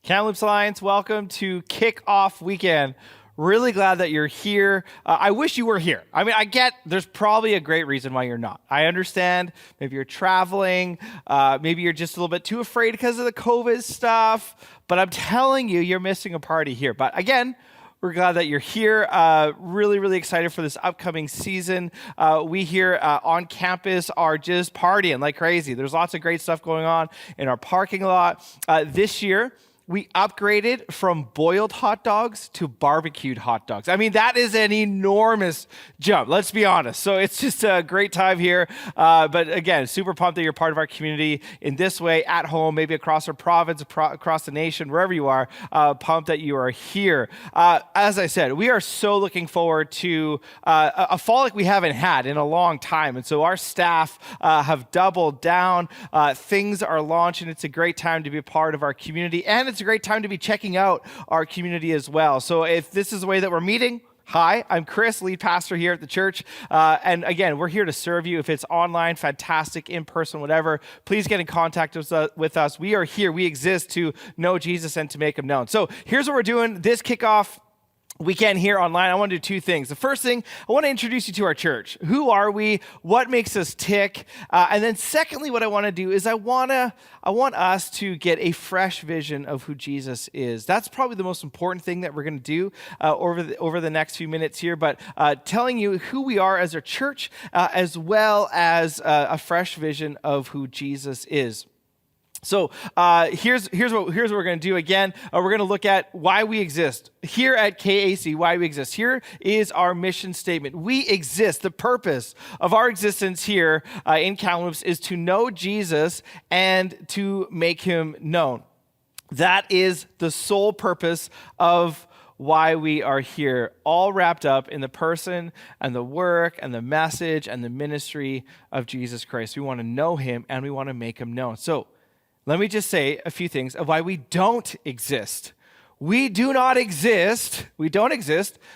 Kamloops Alliance, welcome to Kickoff weekend. Really glad that you're here. I wish you were here. I mean, I get there's probably a great reason why you're not. I understand. Maybe you're traveling. Maybe you're just a little bit too afraid because of the COVID stuff. But I'm telling you, you're missing a party here. But again, we're glad that you're here. Really excited for this upcoming season. We here on campus are just partying like crazy. There's lots of great stuff going on in our parking lot. This year, we upgraded from boiled hot dogs to barbecued hot dogs. I mean, that is an enormous jump, let's be honest. So it's just a great time here. But again, super pumped that you're part of our community in this way, at home, maybe across our province, across the nation, wherever you are, pumped that you are here. As I said, we are so looking forward to a fall like we haven't had in a long time. And so our staff have doubled down. Things are launching. It's a great time to be a part of our community. And it's a great time to be checking out our community as well. So if this is the way that we're meeting, hi, I'm Chris, lead pastor here at the church. And again, we're here to serve you. If it's online, fantastic, in person, whatever, please get in contact with us. We are here. We exist to know Jesus and to make him known. So here's what we're doing. This kickoff weekend here online, I want to do two things. The first thing, I want to introduce you to our church. Who are we? What makes us tick? And then secondly, what I want to do is I want us to get a fresh vision of who Jesus is. That's probably the most important thing that we're going to do over the next few minutes here, but telling you who we are as a church, as well as a fresh vision of who Jesus is. So here's what we're going to do again. We're going to look at why we exist here at KAC, why we exist. Here is our mission statement. We exist. The purpose of our existence here in Kamloops is to know Jesus and to make him known. That is the sole purpose of why we are here, all wrapped up in the person and the work and the message and the ministry of Jesus Christ. We want to know him and we want to make him known. So let me just say a few things of why we don't exist. We don't exist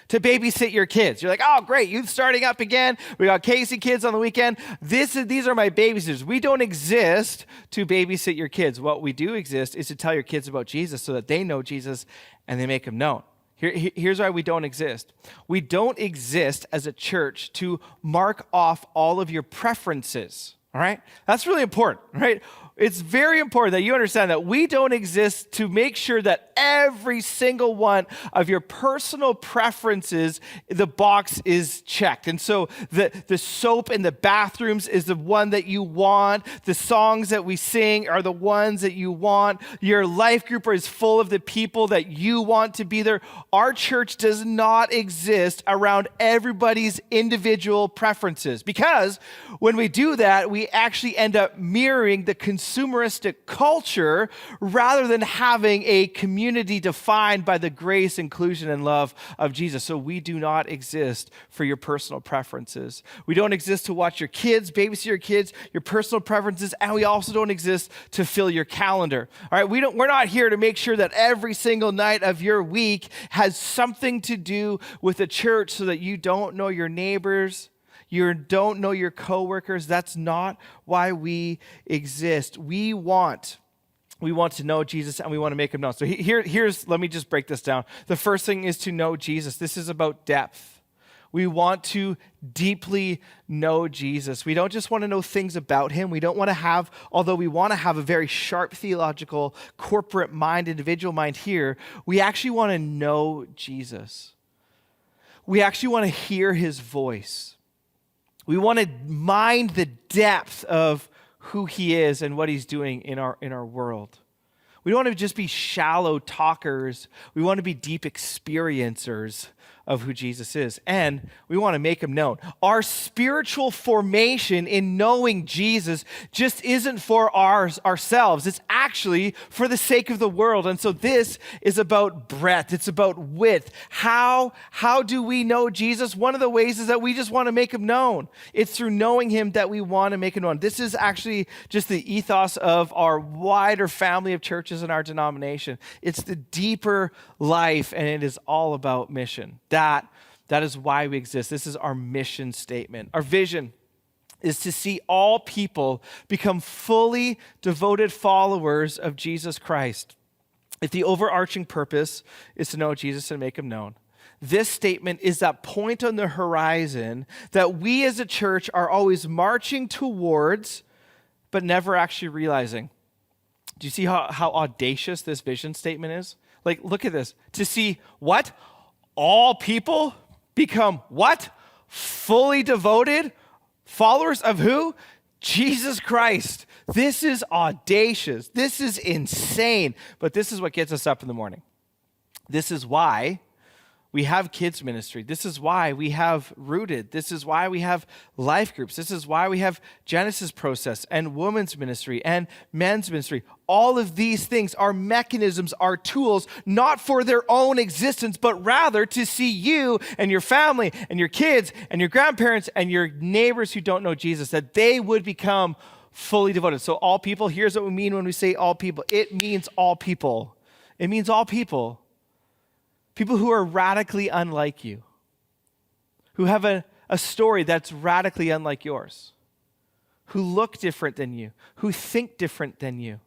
to babysit your kids. You're like, oh, great, youth starting up again. We got KC kids on the weekend. These are my babysitters. We don't exist to babysit your kids. What we do exist is to tell your kids about Jesus so that they know Jesus and they make him known. Here's why we don't exist. We don't exist as a church to mark off all of your preferences. All right? That's really important, right? It's very important that you understand that we don't exist to make sure that every single one of your personal preferences, the box is checked. And so the soap in the bathrooms is the one that you want. The songs that we sing are the ones that you want. Your life group is full of the people that you want to be there. Our church does not exist around everybody's individual preferences, because when we do that, we actually end up mirroring the consumeristic culture rather than having a community defined by the grace, inclusion, and love of Jesus. So we do not exist for your personal preferences. We don't exist to watch your kids, babysit your kids, your personal preferences, and we also don't exist to fill your calendar. All right, we're not here to make sure that every single night of your week has something to do with the church so that you don't know your neighbors, you don't know your coworkers. That's not why we exist. We want to know Jesus and we want to make him known. So let me just break this down. The first thing is to know Jesus. This is about depth. We want to deeply know Jesus. We don't just want to know things about him. We don't want to have, although we want to have a very sharp theological, corporate mind, individual mind here, we actually want to know Jesus. We actually want to hear his voice. We want to mind the depth of who he is and what he's doing in our world. We don't want to just be shallow talkers. We want to be deep experiencers of who Jesus is, and we want to make him known. Our spiritual formation in knowing Jesus just isn't for ourselves. It's actually for the sake of the world. And so this is about breadth. It's about width. How do we know Jesus? One of the ways is that we just want to make him known. It's through knowing him that we want to make him known. This is actually just the ethos of our wider family of churches in our denomination. It's the deeper life, and it is all about mission. That is why we exist. This is our mission statement. Our vision is to see all people become fully devoted followers of Jesus Christ. If the overarching purpose is to know Jesus and make him known, this statement is that point on the horizon that we as a church are always marching towards, but never actually realizing. Do you see how audacious this vision statement is? Like, look at this. To see what? All people become what? Fully devoted followers of who? Jesus Christ. This is audacious. This is insane. But this is what gets us up in the morning. This is why we have kids ministry. This is why we have Rooted. This is why we have life groups. This is why we have Genesis Process and women's ministry and men's ministry. All of these things are mechanisms, are tools, not for their own existence, but rather to see you and your family and your kids and your grandparents and your neighbors who don't know Jesus, that they would become fully devoted. So all people, here's what we mean when we say all people. It means all people. It means all people. People who are radically unlike you, who have a story that's radically unlike yours, who look different than you, who think different than you.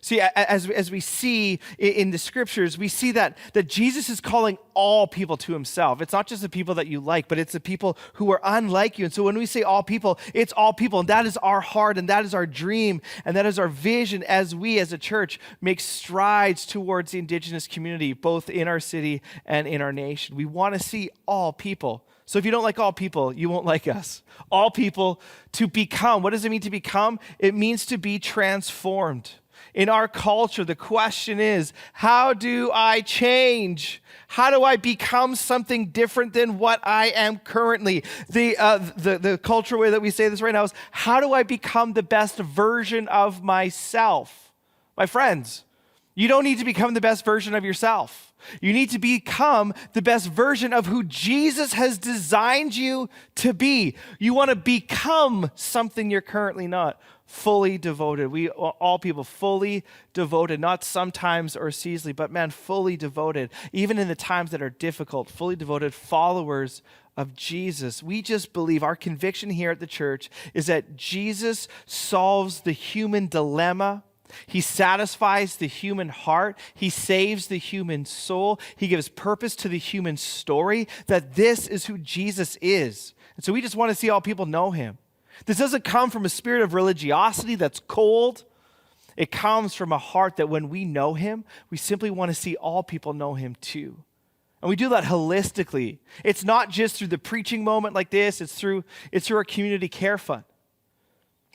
See, as we see in the scriptures, we see that Jesus is calling all people to himself. It's not just the people that you like, but it's the people who are unlike you. And so when we say all people, it's all people. And that is our heart, and that is our dream, and that is our vision as we as a church make strides towards the Indigenous community, both in our city and in our nation. We want to see all people. So if you don't like all people, you won't like us. All people to become. What does it mean to become? It means to be transformed. In our culture, the question is, how do I change? How do I become something different than what I am currently? The cultural way that we say this right now is, how do I become the best version of myself? My friends, you don't need to become the best version of yourself. You need to become the best version of who Jesus has designed you to be. You want to become something you're currently not. Fully devoted. We all people fully devoted, not sometimes or seasonally, but man, fully devoted. Even in the times that are difficult, fully devoted followers of Jesus. We just believe, our conviction here at the church is that Jesus solves the human dilemma. He satisfies the human heart. He saves the human soul. He gives purpose to the human story, that this is who Jesus is. And so we just want to see all people know him. This doesn't come from a spirit of religiosity that's cold. It comes from a heart that when we know him, we simply want to see all people know him too. And we do that holistically. It's not just through the preaching moment like this. It's through our community care fund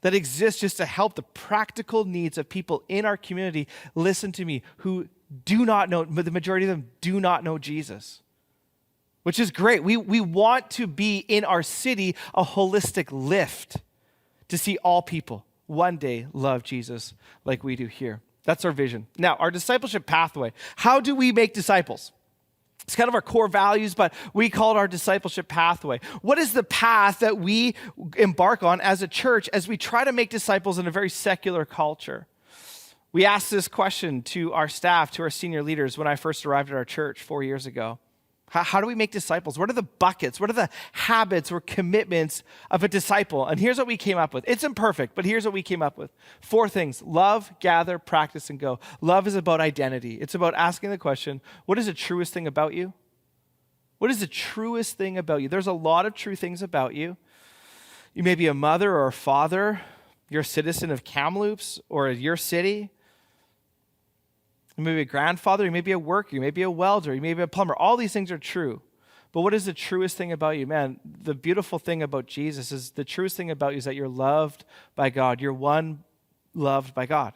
that exists just to help the practical needs of people in our community, listen to me, who do not know, but the majority of them do not know Jesus. Which is great. We want to be in our city a holistic lift to see all people one day love Jesus like we do here. That's our vision. Now, our discipleship pathway. How do we make disciples? It's kind of our core values, but we call it our discipleship pathway. What is the path that we embark on as a church as we try to make disciples in a very secular culture? We asked this question to our staff, to our senior leaders when I first arrived at our church 4 years ago. How do we make disciples? What are the buckets? What are the habits or commitments of a disciple? And here's what we came up with. It's imperfect, but here's what we came up with. 4 things: love, gather, practice, and go. Love is about identity. It's about asking the question, what is the truest thing about you? What is the truest thing about you? There's a lot of true things about you. You may be a mother or a father. You're a citizen of Kamloops or your city. You may be a grandfather, you may be a worker, you may be a welder, you may be a plumber. All these things are true. But what is the truest thing about you? Man, the beautiful thing about Jesus is the truest thing about you is that you're loved by God. You're one loved by God.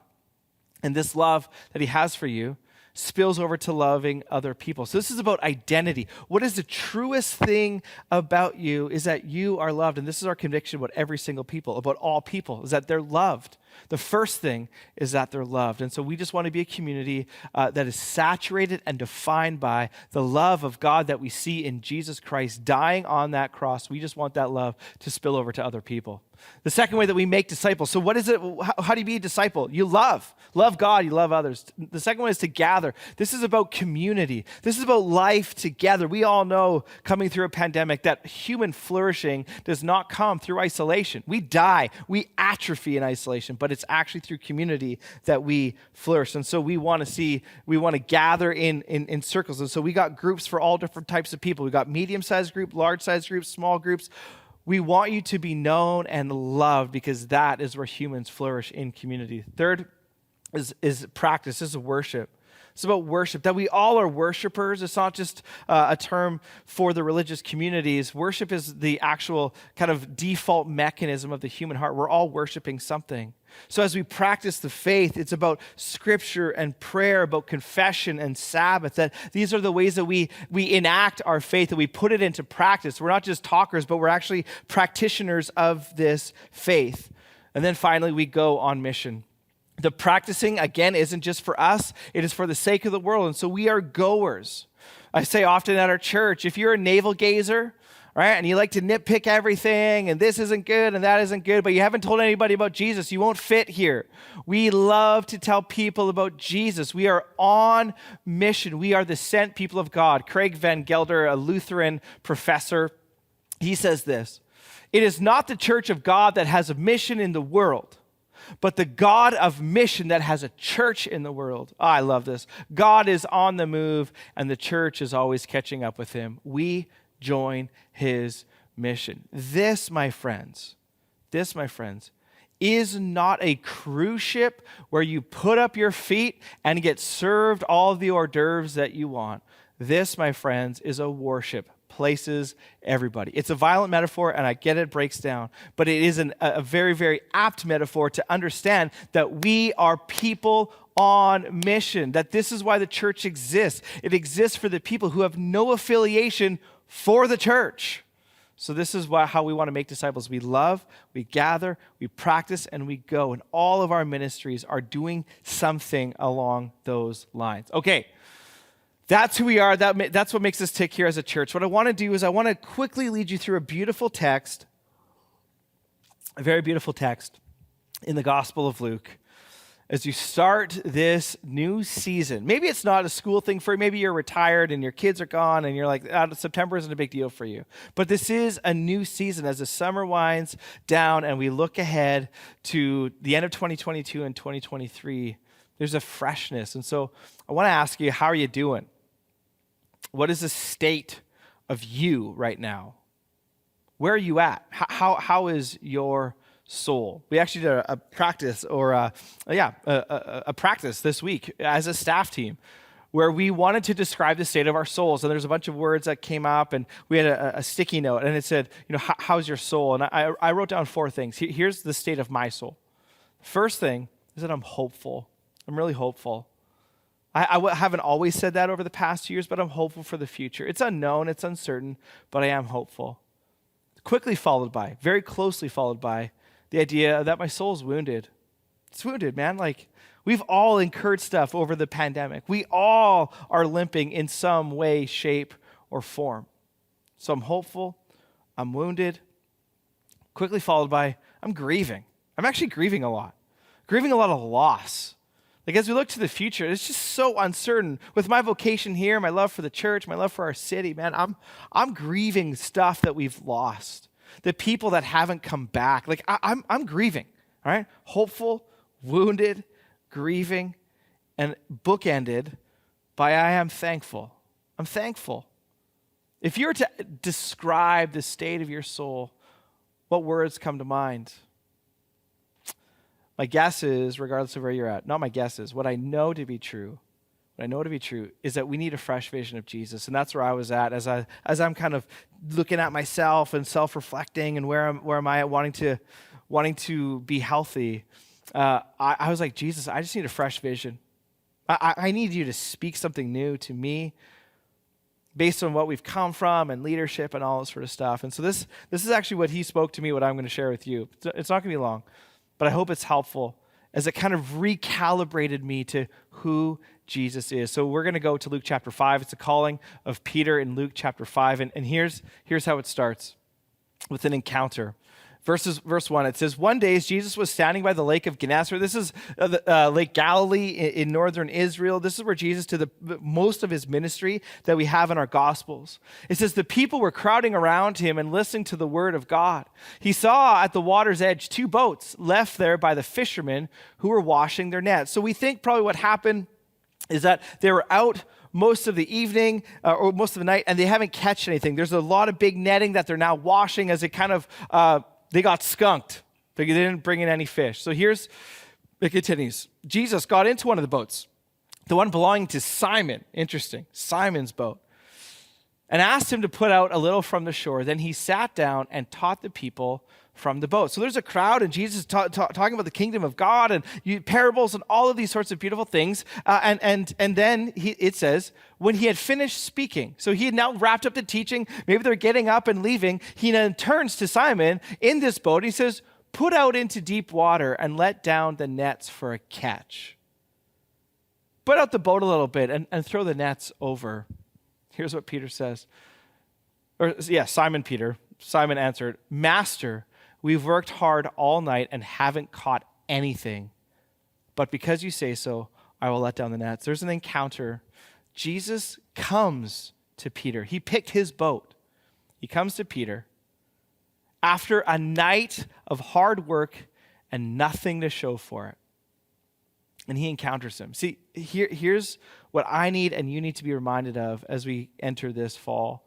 And this love that he has for you spills over to loving other people. So this is about identity. What is the truest thing about you is that you are loved. And this is our conviction about every single people, about all people, is that they're loved. The first thing is that they're loved. And so we just want to be a community that is saturated and defined by the love of God that we see in Jesus Christ dying on that cross. We just want that love to spill over to other people. The second way that we make disciples. So what is it? How do you be a disciple? You love. Love God, you love others. The second one is to gather. This is about community. This is about life together. We all know coming through a pandemic that human flourishing does not come through isolation. We die, we atrophy in isolation, but it's actually through community that we flourish. And so we want to gather in circles. And so we got groups for all different types of people. We got medium-sized group, large-sized groups, small groups. We want you to be known and loved because that is where humans flourish in community. Third is practice. This is worship. It's about worship, that we all are worshipers. It's not just a term for the religious communities. Worship is the actual kind of default mechanism of the human heart. We're all worshiping something. So as we practice the faith, it's about scripture and prayer, about confession and Sabbath, that these are the ways that we enact our faith, that we put it into practice. We're not just talkers, but we're actually practitioners of this faith. And then finally, we go on mission. The practicing, again, isn't just for us. It is for the sake of the world. And so we are goers. I say often at our church, if you're a navel gazer, right, and you like to nitpick everything, and this isn't good and that isn't good, but you haven't told anybody about Jesus, you won't fit here. We love to tell people about Jesus. We are on mission. We are the sent people of God. Craig Van Gelder, a Lutheran professor, he says this: "It is not the church of God that has a mission in the world, but the God of mission that has a church in the world." Oh, I love this. God is on the move, and the church is always catching up with him. We join his mission. This, my friends, is not a cruise ship where you put up your feet and get served all of the hors d'oeuvres that you want. This, my friends, is a worship. Places everybody. It's a violent metaphor, and I get it breaks down, but it is a very, very apt metaphor to understand that we are people on mission, that this is why the church exists. It exists for the people who have no affiliation for the church. So this is how we want to make disciples. We love, we gather, we practice, and we go. And all of our ministries are doing something along those lines. Okay. That's who we are. That's what makes us tick here as a church. What I want to do is I want to quickly lead you through a beautiful text, a very beautiful text in the Gospel of Luke as you start this new season. Maybe it's not a school thing for you. Maybe you're retired and your kids are gone and you're like, September isn't a big deal for you. But this is a new season as the summer winds down and we look ahead to the end of 2022 and 2023. There's a freshness. And so I want to ask you, how are you doing? What is the state of you right now? Where are you at? How is your soul? We actually did a practice a practice this week as a staff team where we wanted to describe the state of our souls. And there's a bunch of words that came up and we had a sticky note and it said, how's your soul? And I wrote down 4 things. Here's the state of my soul. First thing is that I'm hopeful. I'm really hopeful. I haven't always said that over the past years, but I'm hopeful for the future. It's unknown, it's uncertain, but I am hopeful. Very closely followed by, the idea that my soul's wounded. It's wounded, man. Like, we've all incurred stuff over the pandemic. We all are limping in some way, shape, or form. So I'm hopeful, I'm wounded. Quickly followed by, I'm grieving. I'm actually grieving a lot of loss. Like, as we look to the future, it's just so uncertain. With my vocation here, my love for the church, my love for our city, man, I'm grieving stuff that we've lost. The people that haven't come back. Like, I'm grieving, all right? Hopeful, wounded, grieving, and bookended by I am thankful. I'm thankful. If you were to describe the state of your soul, what words come to mind? My guess is, regardless of where you're at, not my guess is, what I know to be true is that we need a fresh vision of Jesus. And that's where I was at as I'm kind of looking at myself and self-reflecting and where am I at wanting to be healthy. I was like, Jesus, I just need a fresh vision. I need you to speak something new to me based on what we've come from and leadership and all this sort of stuff. And so this is actually what he spoke to me, what I'm going to share with you. It's not going to be long. But I hope it's helpful as it kind of recalibrated me to who Jesus is. So we're going to go to Luke chapter 5. It's a calling of Peter in Luke chapter 5. And here's how it starts, with an encounter. Verse 1, it says, one day as Jesus was standing by the lake of Gennesaret. This is Lake Galilee in northern Israel. This is where Jesus did most of his ministry that we have in our Gospels. It says, the people were crowding around him and listening to the word of God. He saw at the water's edge 2 boats left there by the fishermen who were washing their nets. So we think probably what happened is that they were out most of the evening or most of the night, and they haven't catch anything. There's a lot of big netting that they're now washing as it kind of... they got skunked. They didn't bring in any fish. So it continues. Jesus got into one of the boats, the one belonging to Simon. Interesting. Simon's boat. And asked him to put out a little from the shore. Then he sat down and taught the people from the boat. So there's a crowd, and Jesus is talking about the kingdom of God and parables and all of these sorts of beautiful things. And then it says, when he had finished speaking, so he had now wrapped up the teaching, maybe they're getting up and leaving, he then turns to Simon in this boat. He says, put out into deep water and let down the nets for a catch. Put out the boat a little bit and throw the nets over. Here's what Peter says. Simon Peter. Simon answered, Master, we've worked hard all night and haven't caught anything. But because you say so, I will let down the nets. There's an encounter. Jesus comes to Peter. He picked his boat. He comes to Peter after a night of hard work and nothing to show for it. And he encounters him. See, here's what I need and you need to be reminded of as we enter this fall,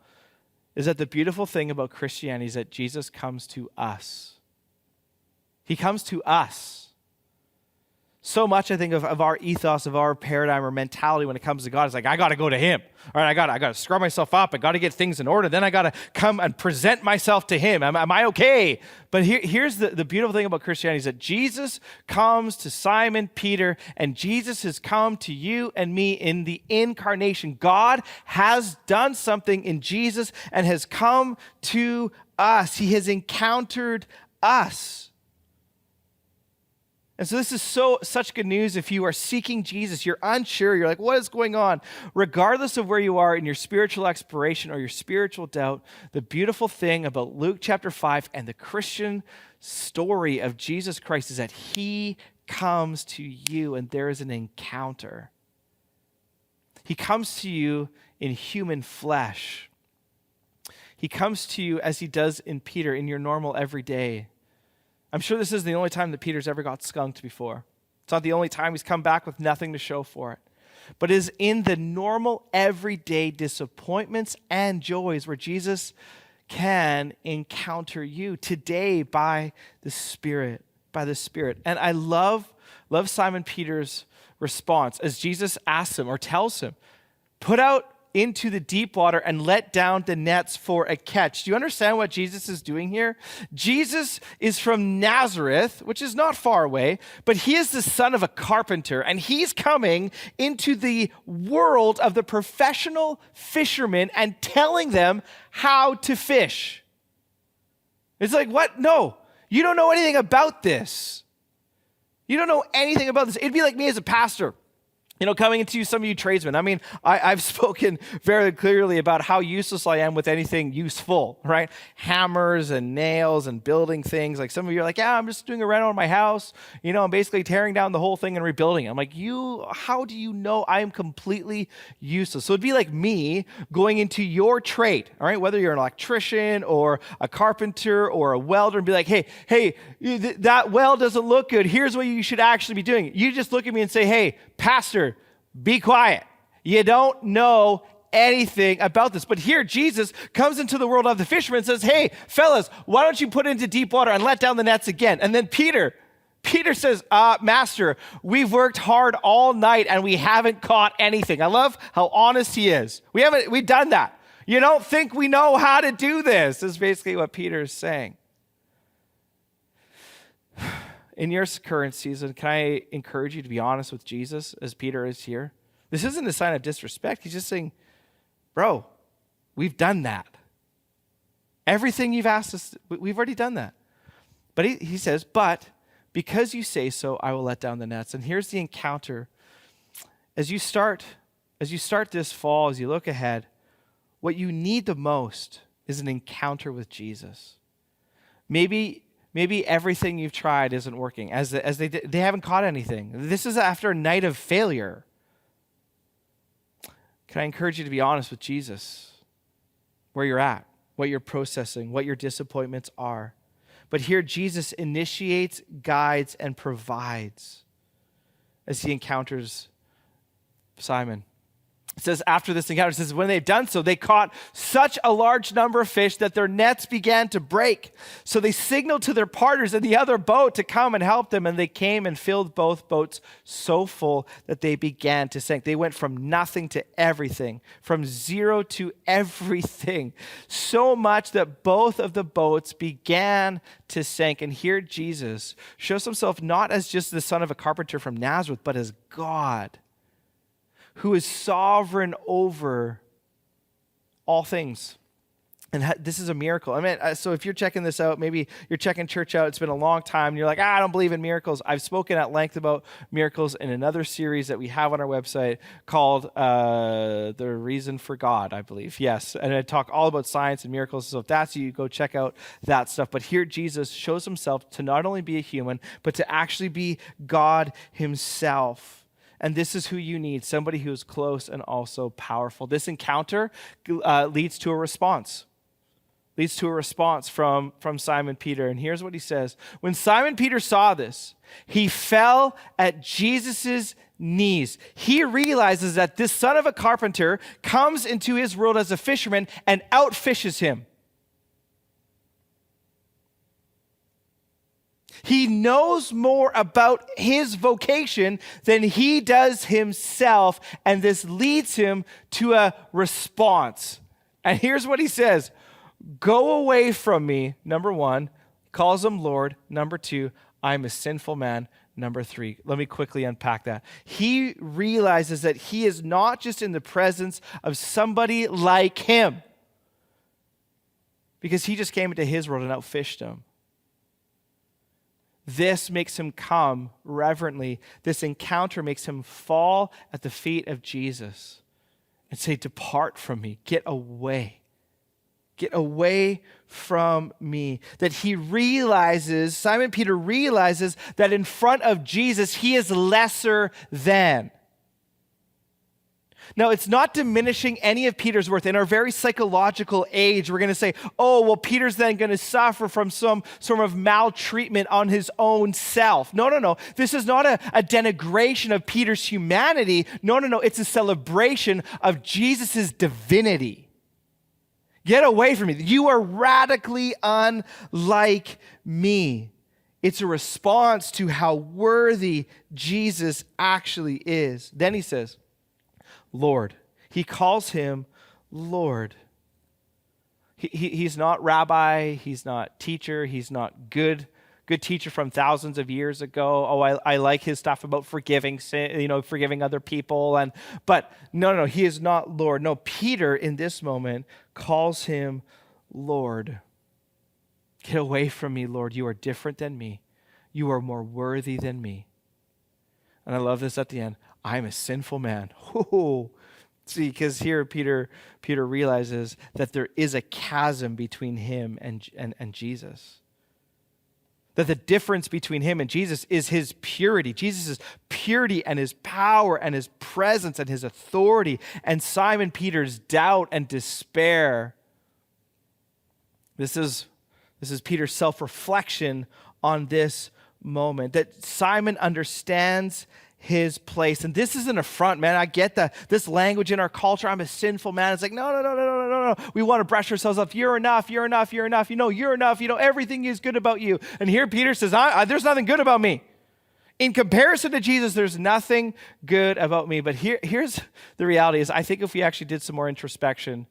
is that the beautiful thing about Christianity is that Jesus comes to us. He comes to us. So much, I think, of our ethos, of our paradigm or mentality when it comes to God is like, I got to go to him. All right, I got to scrub myself up. I got to get things in order. Then I got to come and present myself to him. Am I okay? But here's the beautiful thing about Christianity is that Jesus comes to Simon Peter, and Jesus has come to you and me in the incarnation. God has done something in Jesus and has come to us. He has encountered us. And so this is such good news if you are seeking Jesus, you're unsure, you're like, what is going on? Regardless of where you are in your spiritual exploration or your spiritual doubt, the beautiful thing about Luke chapter 5 and the Christian story of Jesus Christ is that he comes to you and there is an encounter. He comes to you in human flesh. He comes to you as he does in Peter in your normal everyday. I'm sure this isn't the only time that Peter's ever got skunked before. It's not the only time he's come back with nothing to show for it. But it is in the normal, everyday disappointments and joys where Jesus can encounter you today by the Spirit. And I love Simon Peter's response as Jesus asks him or tells him, put out into the deep water and let down the nets for a catch. Do you understand what Jesus is doing here? Jesus is from Nazareth, which is not far away, but he is the son of a carpenter, and he's coming into the world of the professional fishermen and telling them how to fish. It's like, what? No, you don't know anything about this. You don't know anything about this. It'd be like me as a pastor. Coming into some of you tradesmen. I mean, I've spoken very clearly about how useless I am with anything useful, right? Hammers and nails and building things. Like some of you are like, yeah, I'm just doing a reno on my house. I'm basically tearing down the whole thing and rebuilding it. I'm like, how do you know I am completely useless? So it'd be like me going into your trade, all right? Whether you're an electrician or a carpenter or a welder and be like, hey, that weld doesn't look good. Here's what you should actually be doing. You just look at me and say, hey, pastor, be quiet. You don't know anything about this. But here, Jesus comes into the world of the fishermen and says, hey, fellas, why don't you put into deep water and let down the nets again? And then Peter says, Master, we've worked hard all night and we haven't caught anything. I love how honest he is. We've done that. You don't think we know how to do this, is basically what Peter is saying. In your current season, can I encourage you to be honest with Jesus as Peter is here? This isn't a sign of disrespect. He's just saying, bro, we've done that. Everything you've asked us, we've already done that. But he says, but because you say so, I will let down the nets. And here's the encounter. As you start this fall, as you look ahead, what you need the most is an encounter with Jesus. Maybe Maybe everything you've tried isn't working, as they haven't caught anything. This is after a night of failure. Can I encourage you to be honest with Jesus, where you're at, what you're processing, what your disappointments are? But here Jesus initiates, guides, and provides as he encounters Simon. It says after this encounter, it says when they've done so, they caught such a large number of fish that their nets began to break. So they signaled to their partners in the other boat to come and help them. And they came and filled both boats so full that they began to sink. They went from nothing to everything, from zero to everything, so much that both of the boats began to sink. And here Jesus shows himself not as just the son of a carpenter from Nazareth, but as God, who is sovereign over all things. And this is a miracle. I mean, so if you're checking this out, maybe you're checking church out, it's been a long time, and you're like, I don't believe in miracles. I've spoken at length about miracles in another series that we have on our website called The Reason for God, I believe. Yes, and I talk all about science and miracles, so if that's you, go check out that stuff. But here Jesus shows himself to not only be a human, but to actually be God himself. And this is who you need, somebody who is close and also powerful. This encounter leads to a response. Leads to a response from Simon Peter. And here's what he says. When Simon Peter saw this, he fell at Jesus' knees. He realizes that this son of a carpenter comes into his world as a fisherman and outfishes him. He knows more about his vocation than he does himself, and this leads him to a response. And here's what he says. Go away from me, number one. Calls him Lord. Number two, I'm a sinful man. Number three, let me quickly unpack that. He realizes that he is not just in the presence of somebody like him, because he just came into his world and outfished him. This makes him come reverently. This encounter makes him fall at the feet of Jesus and say, depart from me, get away. Get away from me. That he realizes, Simon Peter realizes that in front of Jesus, he is lesser than. Now, it's not diminishing any of Peter's worth. In our very psychological age, we're going to say, oh, well, Peter's then going to suffer from some sort of maltreatment on his own self. No. This is not a denigration of Peter's humanity. No. It's a celebration of Jesus' divinity. Get away from me. You are radically unlike me. It's a response to how worthy Jesus actually is. Then he says, Lord. He calls him Lord. He's not rabbi. He's not teacher. He's not good teacher from thousands of years ago. Oh, I like his stuff about forgiving sin, forgiving other people. But no, he is not Lord. No, Peter in this moment calls him Lord. Get away from me, Lord. You are different than me. You are more worthy than me. And I love this at the end. I'm a sinful man. Oh, see, because here Peter realizes that there is a chasm between him and Jesus. That the difference between him and Jesus is his purity. Jesus' purity and his power and his presence and his authority. And Simon Peter's doubt and despair. This is Peter's self-reflection on this moment. That Simon understands his place. And this is an affront, man. I get that. This language in our culture, I'm a sinful man. It's like, no. We want to brush ourselves off. You're enough. You're enough. You're enough. You're enough. Everything is good about you. And here Peter says, there's nothing good about me. In comparison to Jesus, there's nothing good about me. But here's the reality is I think if we actually did some more introspection,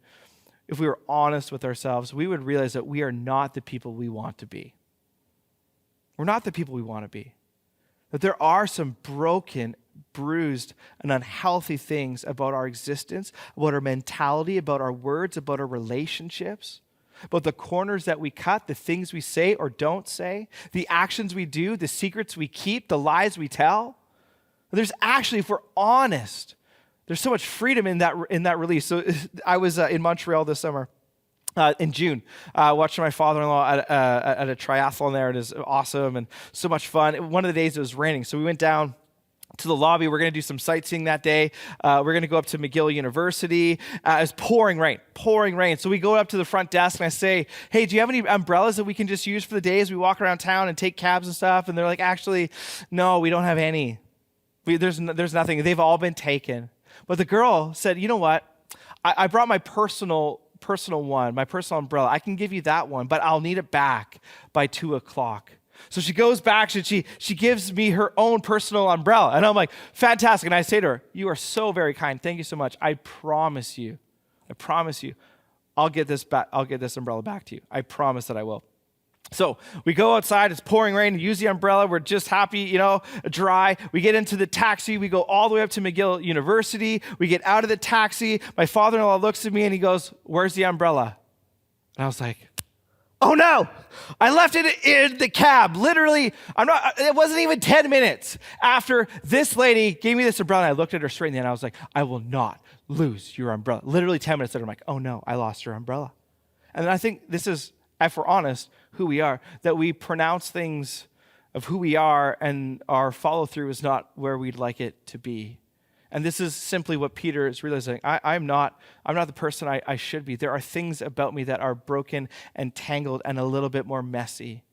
if we were honest with ourselves, we would realize that we are not the people we want to be. We're not the people we want to be. That there are some broken, bruised, and unhealthy things about our existence, about our mentality, about our words, about our relationships, about the corners that we cut, the things we say or don't say, the actions we do, the secrets we keep, the lies we tell. There's actually, if we're honest, there's so much freedom in that release. So I was in Montreal this summer. in June, watching my father-in-law at a triathlon there. It is awesome and so much fun. One of the days it was raining, so we went down to the lobby. We're going to do some sightseeing that day. We're going to go up to McGill University. It's pouring rain. So we go up to the front desk and I say, hey, do you have any umbrellas that we can just use for the day as we walk around town and take cabs and stuff? And they're like, actually, no, we don't have any. There's nothing. They've all been taken. But the girl said, you know what? I brought my personal one, my personal umbrella. I can give you that one, but I'll need it back by 2:00. So she goes back and she gives me her own personal umbrella. And I'm like, fantastic. And I say to her, you are so very kind. Thank you so much. I promise you, I'll get this umbrella back to you. I promise that I will. So we go outside, it's pouring rain, use the umbrella, we're just happy, dry. We get into the taxi, we go all the way up to McGill University, we get out of the taxi, my father-in-law looks at me and he goes, where's the umbrella? And I was like, oh no, I left it in the cab. Literally, it wasn't even 10 minutes after this lady gave me this umbrella. I looked at her straight in the eye and I was like, I will not lose your umbrella. Literally 10 minutes later, I'm like, oh no, I lost your umbrella. And I think this is, if we're honest, who we are, that we pronounce things of who we are and our follow-through is not where we'd like it to be. And this is simply what Peter is realizing. I'm not the person I should be. There are things about me that are broken and tangled and a little bit more messy.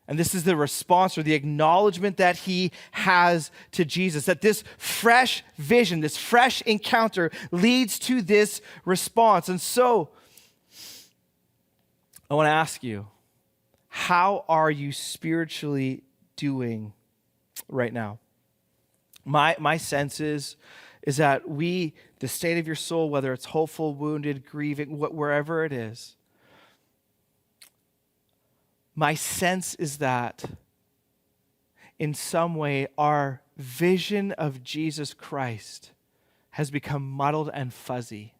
And this is the response or the acknowledgement that he has to Jesus, that this fresh vision, this fresh encounter leads to this response. And so I want to ask you, how are you spiritually doing right now? My sense is that the state of your soul, whether it's hopeful, wounded, grieving, wherever it is, my sense is that in some way our vision of Jesus Christ has become muddled and fuzzy.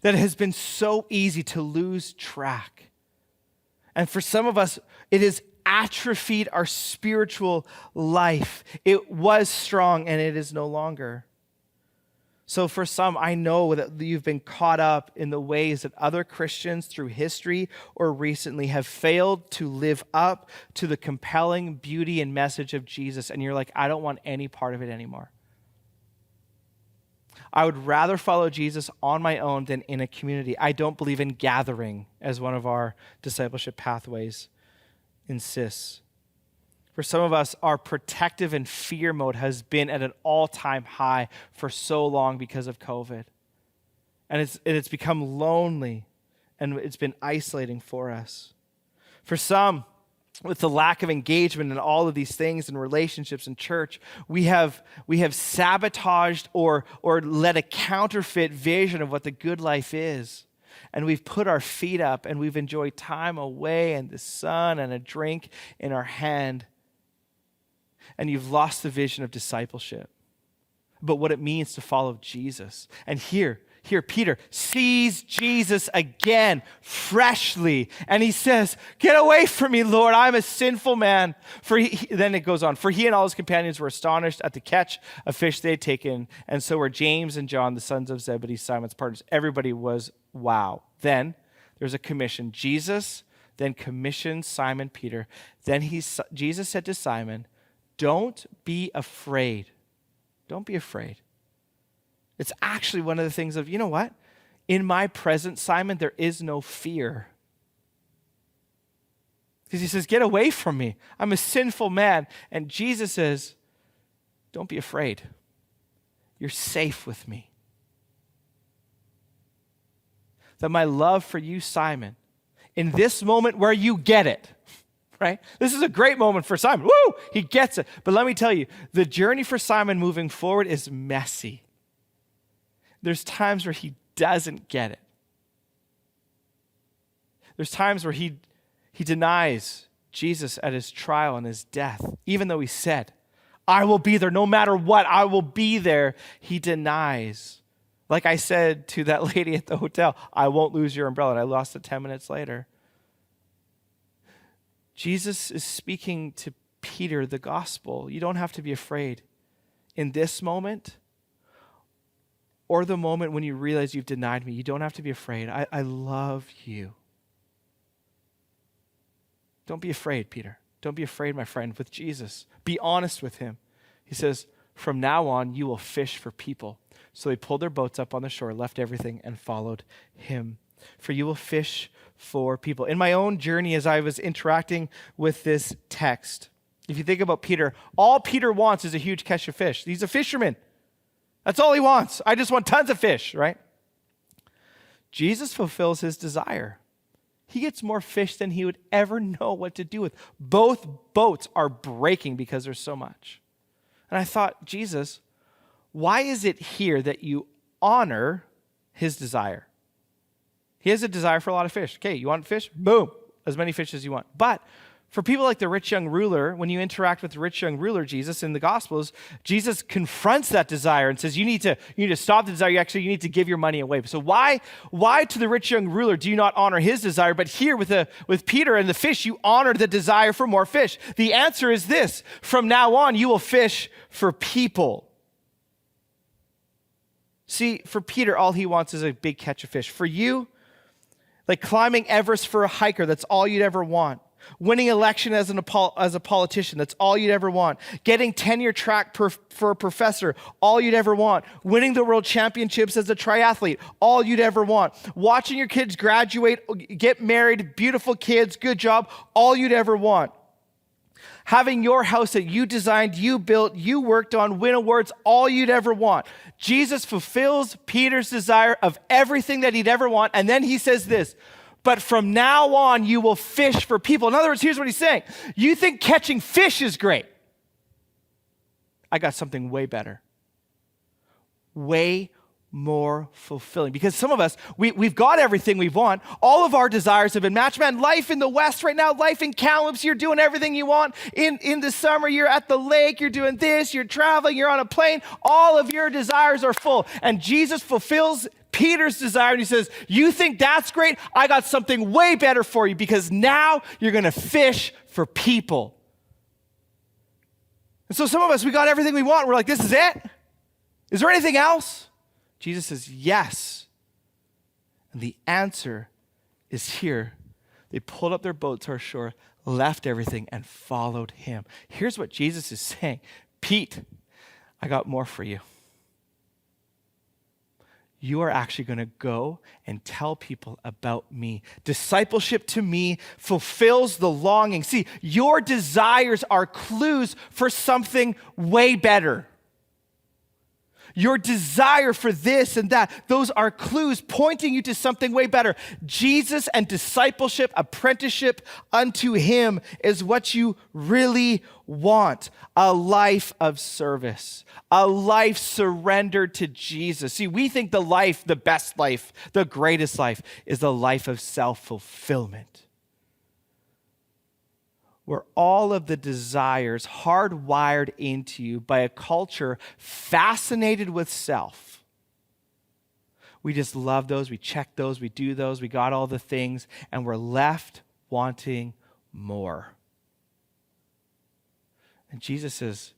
That it has been so easy to lose track. And for some of us, it has atrophied our spiritual life. It was strong and it is no longer. So for some, I know that you've been caught up in the ways that other Christians through history or recently have failed to live up to the compelling beauty and message of Jesus. And you're like, I don't want any part of it anymore. I would rather follow Jesus on my own than in a community. I don't believe in gathering, as one of our discipleship pathways insists. For some of us, our protective and fear mode has been at an all-time high for so long because of COVID. And it's become lonely, and it's been isolating for us. For some, with the lack of engagement in all of these things and relationships in church, we have sabotaged or let a counterfeit vision of what the good life is. And we've put our feet up and we've enjoyed time away and the sun and a drink in our hand. And you've lost the vision of discipleship, but what it means to follow Jesus. And here Peter sees Jesus again freshly, and he says, get away from me, Lord, I'm a sinful man. Then it goes on, for he and all his companions were astonished at the catch of fish they had taken, and so were James and John, the sons of Zebedee, Simon's partners. Everybody was wow. Then there's a commission. Jesus then commissioned Simon Peter. Then Jesus said to Simon, don't be afraid. Don't be afraid. It's actually one of the things of, you know what? In my presence, Simon, there is no fear. Because he says, get away from me. I'm a sinful man. And Jesus says, don't be afraid. You're safe with me. That my love for you, Simon, in this moment where you get it, right? This is a great moment for Simon. Woo! He gets it. But let me tell you, the journey for Simon moving forward is messy. There's times where he doesn't get it. There's times where he denies Jesus at his trial and his death. Even though he said, I will be there no matter what, I will be there. He denies. Like I said to that lady at the hotel, I won't lose your umbrella. And I lost it 10 minutes later. Jesus is speaking to Peter the gospel. You don't have to be afraid. In this moment, or the moment when you realize you've denied me, you don't have to be afraid. I love you. Don't be afraid, Peter. Don't be afraid, my friend, with Jesus. Be honest with him. He says, from now on, you will fish for people. So they pulled their boats up on the shore, left everything, and followed him. For you will fish for people. In my own journey, as I was interacting with this text, if you think about Peter, all Peter wants is a huge catch of fish. He's a fisherman. That's all he wants. I just want tons of fish, right? Jesus fulfills his desire. He gets more fish than he would ever know what to do with. Both boats are breaking because there's so much. And I thought, Jesus, why is it here that you honor his desire? He has a desire for a lot of fish. Okay, you want fish? Boom, as many fish as you want. But for people like the rich young ruler, when you interact with the rich young ruler, Jesus, in the Gospels, Jesus confronts that desire and says, you need to stop the desire. You need to give your money away. So why to the rich young ruler do you not honor his desire? But here with Peter and the fish, you honor the desire for more fish. The answer is this: from now on, you will fish for people. See, for Peter, all he wants is a big catch of fish. For you, like climbing Everest for a hiker, that's all you'd ever want. Winning election as a politician, that's all you'd ever want. Getting tenure track for a professor, all you'd ever want. Winning the world championships as a triathlete, all you'd ever want. Watching your kids graduate, get married, beautiful kids, good job, all you'd ever want. Having your house that you designed, you built, you worked on, win awards, all you'd ever want. Jesus fulfills Peter's desire of everything that he'd ever want, and then he says this: but from now on, you will fish for people. In other words, here's what he's saying. You think catching fish is great. I got something way better. Way more fulfilling. Because some of us, we've got everything we want. All of our desires have been matched. Man, life in the West right now, life in Kamloops, you're doing everything you want. In the summer, you're at the lake, you're doing this, you're traveling, you're on a plane. All of your desires are full. And Jesus fulfills Peter's desire, and he says, you think that's great? I got something way better for you, because now you're going to fish for people. And so some of us, we got everything we want. We're like, this is it? Is there anything else? Jesus says, yes. And the answer is here. They pulled up their boat to our shore, left everything, and followed him. Here's what Jesus is saying. Pete, I got more for you. You are actually going to go and tell people about me. Discipleship to me fulfills the longing. See, your desires are clues for something way better. Your desire for this and that, those are clues pointing you to something way better. Jesus and discipleship, apprenticeship unto him is what you really want. A life of service, a life surrendered to Jesus. See, we think the life, the best life, the greatest life is the life of self-fulfillment, where all of the desires hardwired into you by a culture fascinated with self. We just love those, we check those, we do those, we got all the things, and we're left wanting more. And Jesus says,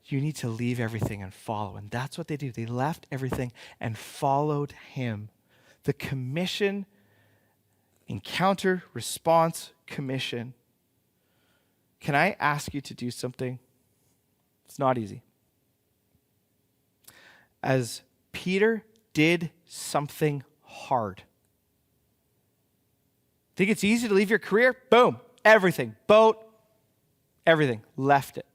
you need to leave everything and follow. And that's what they do. They left everything and followed him. The commission, encounter, response, commission. Can I ask you to do something? It's not easy. As Peter did something hard. Think it's easy to leave your career? Boom, everything, boat, everything, left it.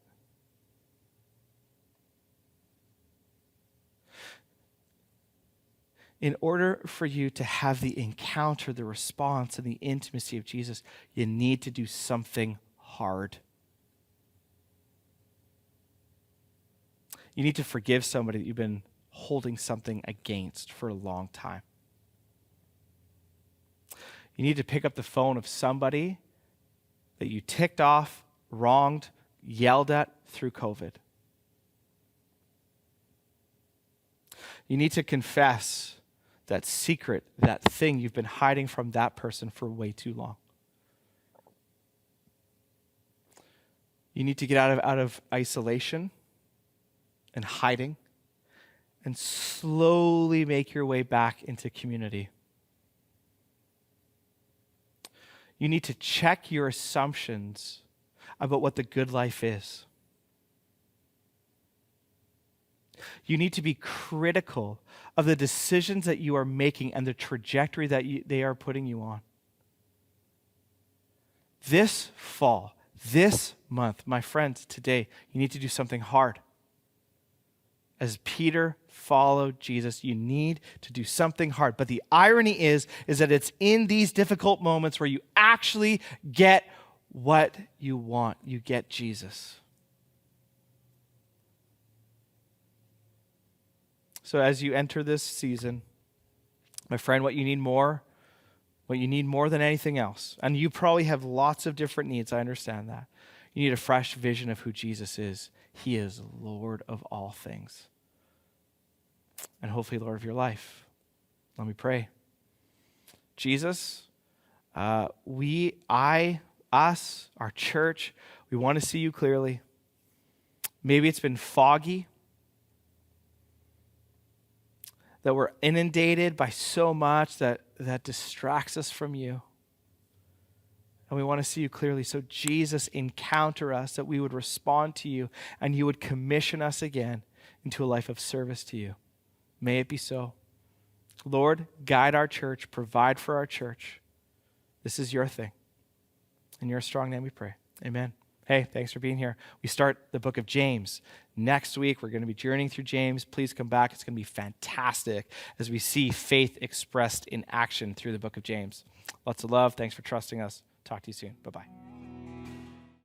In order for you to have the encounter, the response, and the intimacy of Jesus, you need to do something hard. You need to forgive somebody that you've been holding something against for a long time. You need to pick up the phone of somebody that you ticked off, wronged, yelled at through COVID. You need to confess that secret, that thing you've been hiding from that person for way too long. You need to get out of isolation and hiding and slowly make your way back into community. You need to check your assumptions about what the good life is. You need to be critical of the decisions that you are making and the trajectory that they are putting you on. This fall, this month, my friends, today, you need to do something hard. As Peter followed Jesus, you need to do something hard. But the irony is that it's in these difficult moments where you actually get what you want. You get Jesus. So as you enter this season, my friend, what you need more than anything else, and you probably have lots of different needs, I understand that. You need a fresh vision of who Jesus is. He is Lord of all things. And hopefully Lord of your life. Let me pray. Jesus, our church, we want to see you clearly. Maybe it's been foggy, that we're inundated by so much that distracts us from you. And we want to see you clearly. So Jesus, encounter us, that we would respond to you and you would commission us again into a life of service to you. May it be so. Lord, guide our church, provide for our church. This is your thing. In your strong name we pray. Amen. Hey, thanks for being here. We start the book of James. Next week, we're going to be journeying through James. Please come back. It's going to be fantastic as we see faith expressed in action through the book of James. Lots of love. Thanks for trusting us. Talk to you soon. Bye-bye.